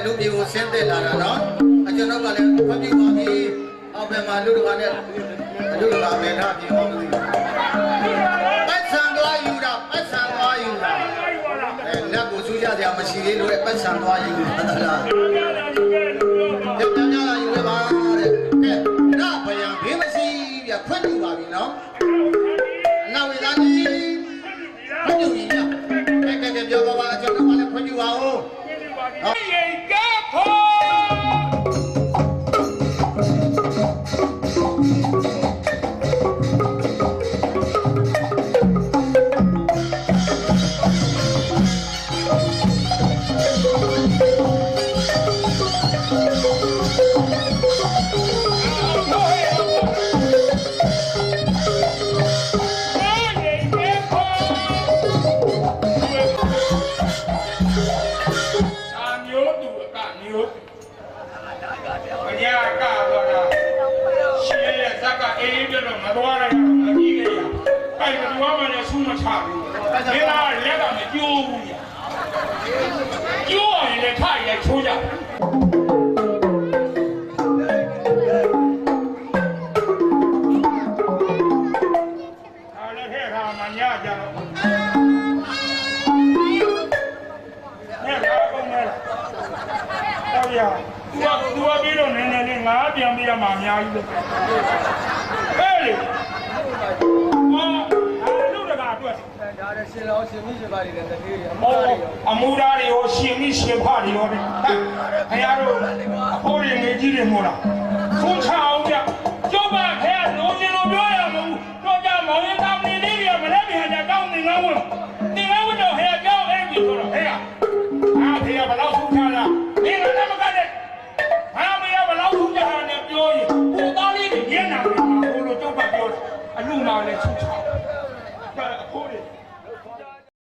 လူမျိုးကိုဆင်းသက်လာတာနော်အကျွန်တော်ကလည်းဖတ်ပြီးပါပြီအောက်ဘက်မှာလူတကာနဲ့လူတကာမယ်ထားပြီးအောင်လို့ပတ်စံသွားယူတာပတ်စံသွားယူတာလက်ကိုစူးကြစရာမရှိသေးလို့ပတ်စံသွားယူတာလားကြကြကြလာယူရပါတဲ့ကဲဒါဘယံဘေးမရှိပြဖွင့်ယူပါပြီနော်အနာဝေသားကြီးဖွင့်ယူပြီညကဲပြောပါပါကျွန်တော်ကလည်းဖွင့်ယူပါဦးရေကဖို့သွားလိုက်အကြီးကြီးအဲ့ဒါဘာမှလည်းဆူးမချဘူးဒီလားလက်ကမကျိုးဘူးကျိုးရင်လည်းထိုက်လည်းချိုးကြအားလည်းထဲထားမှညကြတော့နဲ့လာကုန်မယ်တော်ရသူကပြီးတော့နည်းနည်းလေးငါပြန်ပြရမှာအများကြီးပဲရှင်လောရှင်မိရှင်ပါတွေလည်းတတိယအမူဓာတွေရောရှင်မိရှင်ဖတွေရောခင်ဗျားတို့အဖိုးတွေငယ်ကြီးတွေမို့လားဆုံးချအောင်ကြကျုပ်ကခင်ဗျားလုံးချင်းလိုပြောရမလို့တော့ကြမောင်ရင်တောင်းနေလေးတွေမလဲပြန်ကြတောင်းနေငါဝင်တော့ဟဲ့ကြောက်အဲ့ဒီဆိုတော့ဟဲ့အားဖေးဘလောက်ဆုံးချလားမင်းလည်းမကတဲ့အားမေးဘလောက်ဆုံးချတာနဲ့ပြောရင်ကိုသားလေးတွေညံ့နာတယ်မှာဘို့လို့ကျုပ်ကပြောအလူနာလည်းဆုံးချ